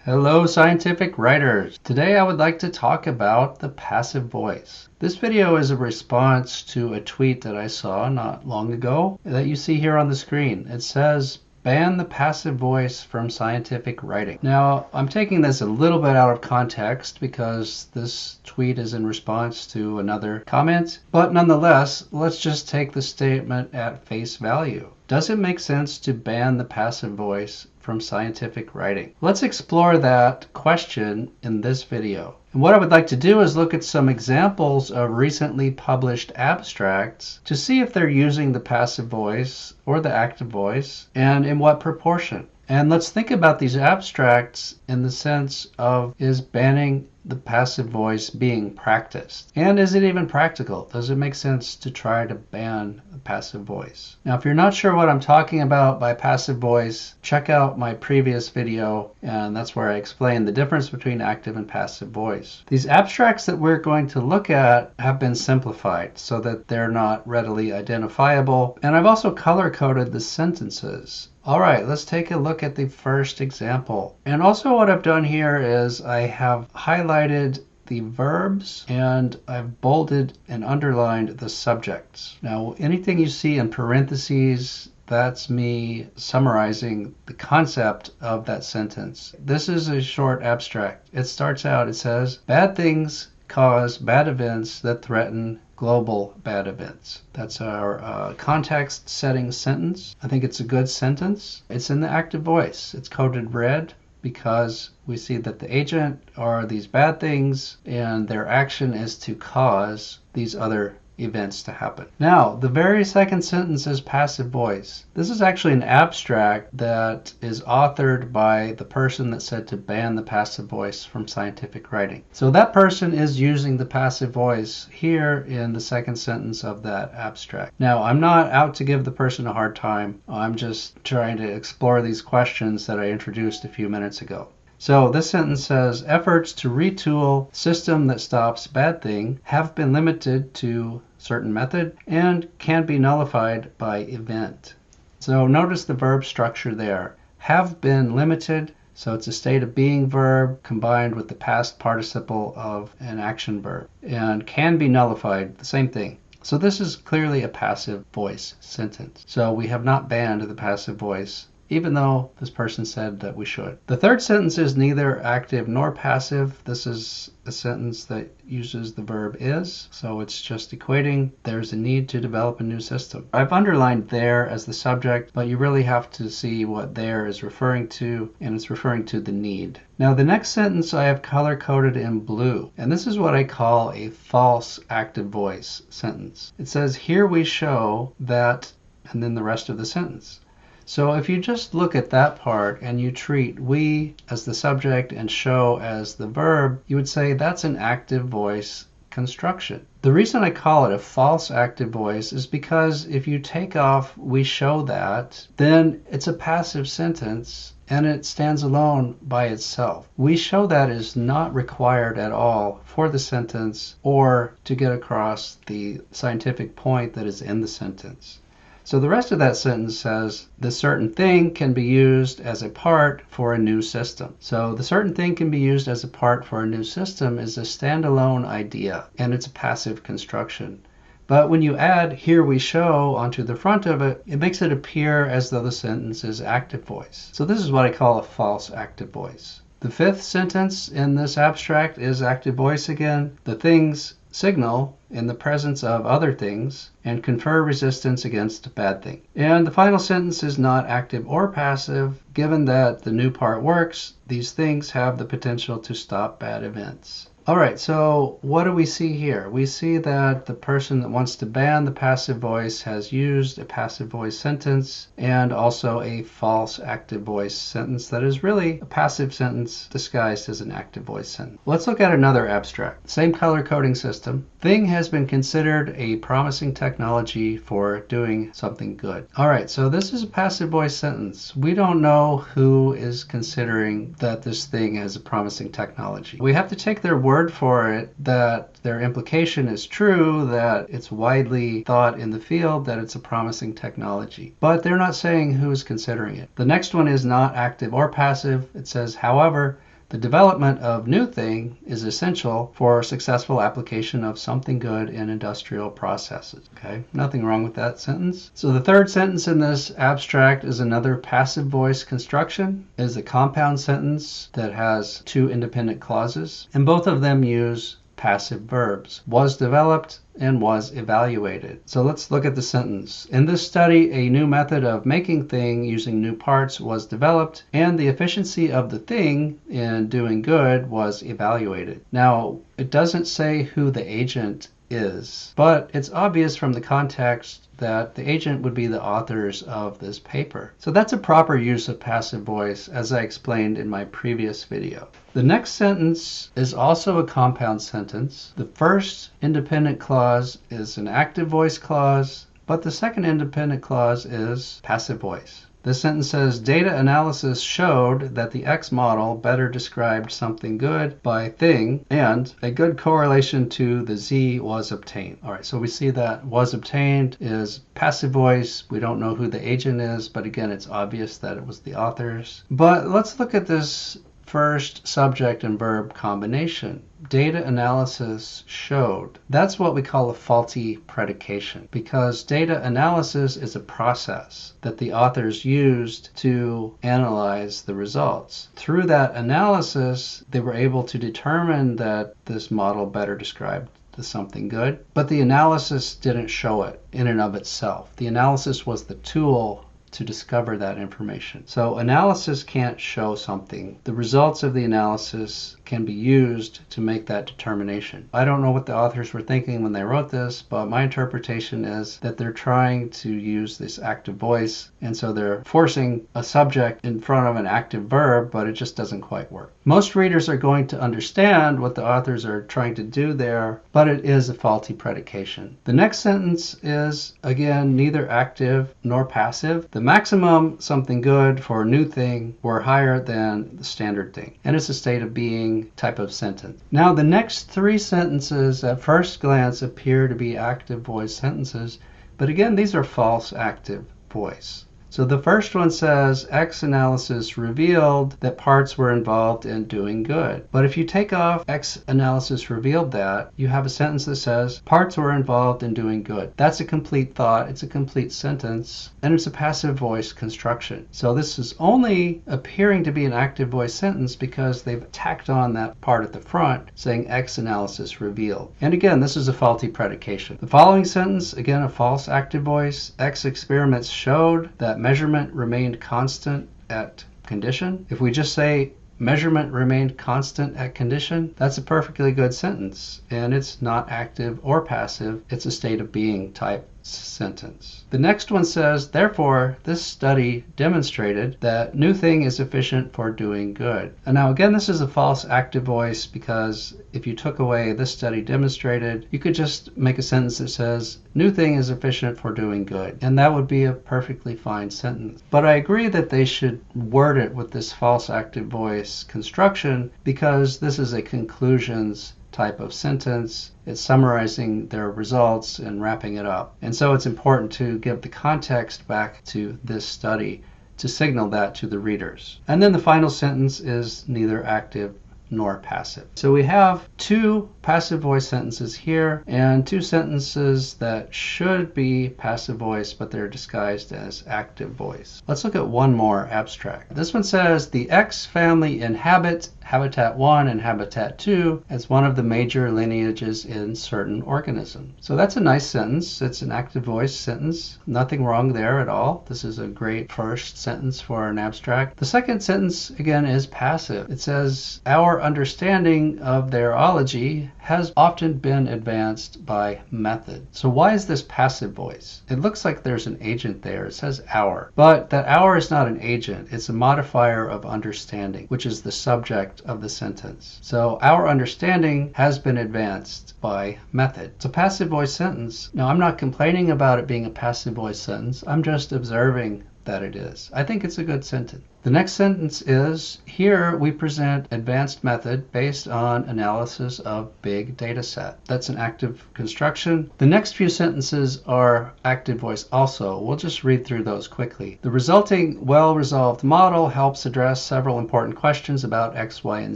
Hello, scientific writers. Today I would like to talk about the passive voice. This video is a response to a tweet that I saw not long ago that you see here on the screen. It says, "Ban the passive voice from scientific writing." Now, I'm taking this a little bit out of context because this tweet is in response to another comment, but nonetheless, let's just take the statement at face value. Does it make sense to ban the passive voice from scientific writing? Let's explore that question in this video. And what I would like to do is look at some examples of recently published abstracts to see if they're using the passive voice or the active voice, and in what proportion. And let's think about these abstracts in the sense of, is banning the passive voice being practiced? And is it even practical? Does it make sense to try to ban the passive voice? Now, if you're not sure what I'm talking about by passive voice, check out my previous video, and that's where I explain the difference between active and passive voice. These abstracts that we're going to look at have been simplified so that they're not readily identifiable, and I've also color-coded the sentences. All right, let's take a look at the first example. And also what I've done here is I have highlighted the verbs and I've bolded and underlined the subjects. Now, anything you see in parentheses, that's me summarizing the concept of that sentence. This is a short abstract. It starts out, it says, "Bad things cause bad events that threaten global bad events." That's our context setting sentence. I think it's a good sentence. It's in the active voice. It's coded red because we see that the agent are these bad things and their action is to cause these other events to happen. Now, the very second sentence is passive voice. This is actually an abstract that is authored by the person that said to ban the passive voice from scientific writing. So that person is using the passive voice here in the second sentence of that abstract. Now, I'm not out to give the person a hard time. I'm just trying to explore these questions that I introduced a few minutes ago. So this sentence says, "Efforts to retool system that stops bad thing have been limited to certain method and can be nullified by event." So notice the verb structure there. Have been limited, so it's a state of being verb combined with the past participle of an action verb. And can be nullified, the same thing. So this is clearly a passive voice sentence. So we have not banned the passive voice, even though this person said that we should. The third sentence is neither active nor passive. This is a sentence that uses the verb is, so it's just equating there's a need to develop a new system. I've underlined there as the subject, but you really have to see what there is referring to, and it's referring to the need. Now the next sentence I have color-coded in blue, and this is what I call a false active voice sentence. It says, "Here we show that," and then the rest of the sentence. So if you just look at that part and you treat we as the subject and show as the verb, you would say that's an active voice construction. The reason I call it a false active voice is because if you take off we show that, then it's a passive sentence and it stands alone by itself. We show that is not required at all for the sentence or to get across the scientific point that is in the sentence. So the rest of that sentence says, "The certain thing can be used as a part for a new system." So the certain thing can be used as a part for a new system is a standalone idea, and it's a passive construction. But when you add "here we show" onto the front of it, it makes it appear as though the sentence is active voice. So this is what I call a false active voice. The fifth sentence in this abstract is active voice again. "The things signal in the presence of other things and confer resistance against a bad thing." And the final sentence is not active or passive. Given that the new part works, these things have the potential to stop bad events. All right, so what do we see here? We see that the person that wants to ban the passive voice has used a passive voice sentence and also a false active voice sentence that is really a passive sentence disguised as an active voice sentence. Let's look at another abstract. Same color coding system. "Thing has been considered a promising technology for doing something good." All right, so this is a passive voice sentence. We don't know who is considering that this thing is a promising technology. We have to take their word for it that their implication is true, that it's widely thought in the field that it's a promising technology. But they're not saying who's considering it. The next one is not active or passive. It says, "However, The development of new thing is essential for successful application of something good in industrial processes. Okay, nothing wrong with that sentence. So the third sentence in this abstract is another passive voice construction. It is a compound sentence that has two independent clauses, and both of them use passive verbs. Was developed and was evaluated. So let's look at the sentence. In this study, a new method of making thing using new parts was developed, and the efficiency of the thing in doing good was evaluated. Now, it doesn't say who the agent is, but it's obvious from the context that the agent would be the authors of this paper. So that's a proper use of passive voice, as I explained in my previous video. The next sentence is also a compound sentence. The first independent clause is an active voice clause, but the second independent clause is passive voice. This sentence says, data analysis showed that the X model better described something good by thing, and a good correlation to the Z was obtained. All right, so we see that was obtained is passive voice. We don't know who the agent is, but again, it's obvious that it was the authors. But let's look at this first subject and verb combination. Data analysis showed. That's what we call a faulty predication, because data analysis is a process that the authors used to analyze the results. Through that analysis, they were able to determine that this model better described something good, but the analysis didn't show it in and of itself. The analysis was the tool to discover that information. So analysis can't show something. The results of the analysis can be used to make that determination. I don't know what the authors were thinking when they wrote this, but my interpretation is that they're trying to use this active voice, and so they're forcing a subject in front of an active verb, but it just doesn't quite work. Most readers are going to understand what the authors are trying to do there, but it is a faulty predication. The next sentence is, again, neither active nor passive. The maximum something good for a new thing were higher than the standard thing, and it's a state of being type of sentence. Now the next three sentences at first glance appear to be active voice sentences, but again these are false active voice. So the first one says, X analysis revealed that parts were involved in doing good. But if you take off X analysis revealed that, you have a sentence that says, parts were involved in doing good. That's a complete thought, it's a complete sentence, and it's a passive voice construction. So this is only appearing to be an active voice sentence because they've tacked on that part at the front saying X analysis revealed. And again, this is a faulty predication. The following sentence, again a false active voice, X experiments showed that measurement remained constant at condition. If we just say measurement remained constant at condition, that's a perfectly good sentence, and it's not active or passive, it's a state of being type sentence. The next one says, therefore, this study demonstrated that new thing is efficient for doing good. And now again, this is a false active voice because if you took away this study demonstrated, you could just make a sentence that says, new thing is efficient for doing good. And that would be a perfectly fine sentence. But I agree that they should word it with this false active voice construction because this is a conclusions type of sentence. It's summarizing their results and wrapping it up. And so it's important to give the context back to this study to signal that to the readers. And then the final sentence is neither active nor passive. So we have two passive voice sentences here and two sentences that should be passive voice, but they're disguised as active voice. Let's look at one more abstract. This one says the X family inhabit habitat 1 and habitat 2 as one of the major lineages in certain organisms. So that's a nice sentence. It's an active voice sentence. Nothing wrong there at all. This is a great first sentence for an abstract. The second sentence, again, is passive. It says, our understanding of their ology has often been advanced by method. So why is this passive voice? It looks like there's an agent there. It says our. But that our is not an agent. It's a modifier of understanding, which is the subject of the sentence. So our understanding has been advanced by method. It's a passive voice sentence. Now, I'm not complaining about it being a passive voice sentence. I'm just observing that it is. I think it's a good sentence. The next sentence is, here we present advanced method based on analysis of big data set. That's an active construction. The next few sentences are active voice also. We'll just read through those quickly. The resulting well-resolved model helps address several important questions about X, Y, and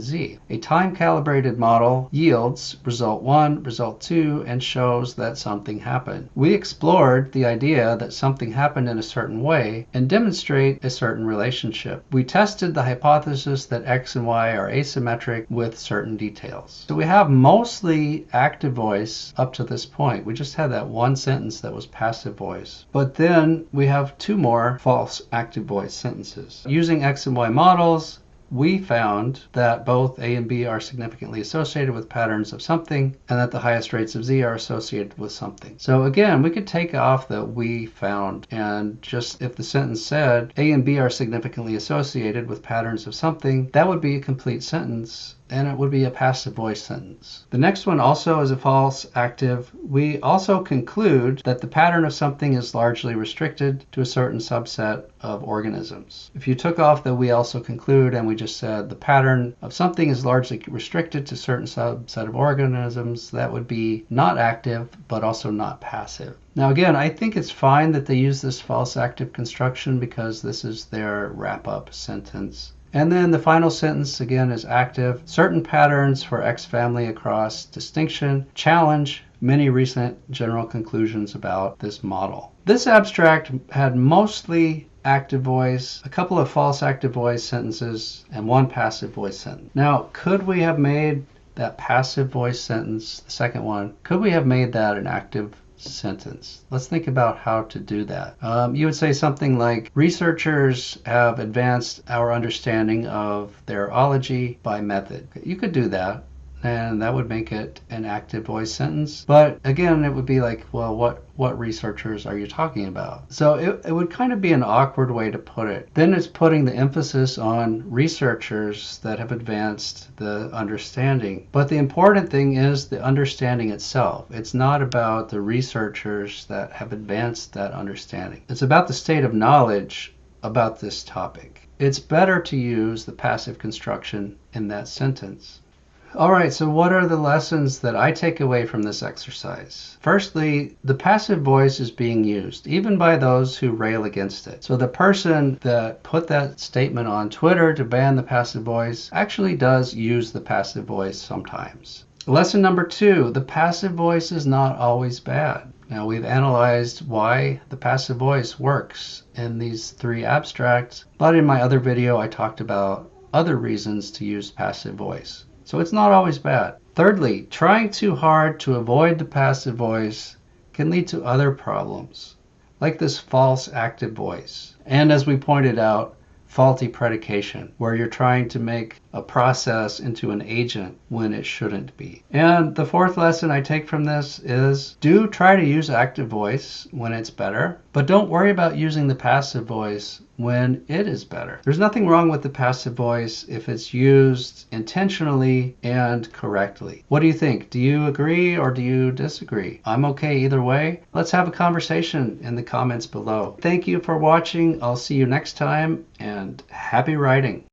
Z. A time-calibrated model yields result 1, result 2, and shows that something happened. We explored the idea that something happened in a certain way and demonstrate a certain relationship. We tested the hypothesis that X and Y are asymmetric with certain details. So we have mostly active voice up to this point. We just had that one sentence that was passive voice. But then we have two more false active voice sentences. Using X and Y models, we found that both A and B are significantly associated with patterns of something, and that the highest rates of Z are associated with something. So again, we could take off the we found, and just if the sentence said A and B are significantly associated with patterns of something, that would be a complete sentence, and it would be a passive voice sentence. The next one also is a false active. We also conclude that the pattern of something is largely restricted to a certain subset of organisms. If you took off the we also conclude and we just said the pattern of something is largely restricted to a certain subset of organisms, that would be not active but also not passive. Now again, I think it's fine that they use this false active construction because this is their wrap-up sentence. And then the final sentence again is active. Certain patterns for X family across distinction challenge many recent general conclusions about this model. This abstract had mostly active voice, a couple of false active voice sentences, and one passive voice sentence. Now, could we have made that passive voice sentence, the second one, could we have made that an active sentence? Let's think about how to do that. You would say something like, researchers have advanced our understanding of their ology by method. You could do that, and that would make it an active voice sentence. But again, it would be like, well, what researchers are you talking about? So it would kind of be an awkward way to put it. Then it's putting the emphasis on researchers that have advanced the understanding. But the important thing is the understanding itself. It's not about the researchers that have advanced that understanding. It's about the state of knowledge about this topic. It's better to use the passive construction in that sentence. All right, so what are the lessons that I take away from this exercise? Firstly, the passive voice is being used, even by those who rail against it. So the person that put that statement on Twitter to ban the passive voice actually does use the passive voice sometimes. Lesson number 2, the passive voice is not always bad. Now, we've analyzed why the passive voice works in these 3 abstracts, but in my other video, I talked about other reasons to use passive voice. So it's not always bad. Thirdly, trying too hard to avoid the passive voice can lead to other problems, like this false active voice. And as we pointed out, faulty predication, where you're trying to make a process into an agent when it shouldn't be. And the 4th lesson I take from this is, do try to use active voice when it's better, but don't worry about using the passive voice when it is better. There's nothing wrong with the passive voice if it's used intentionally and correctly. What do you think? Do you agree or do you disagree? I'm okay either way. Let's have a conversation in the comments below. Thank you for watching. I'll see you next time, and happy writing.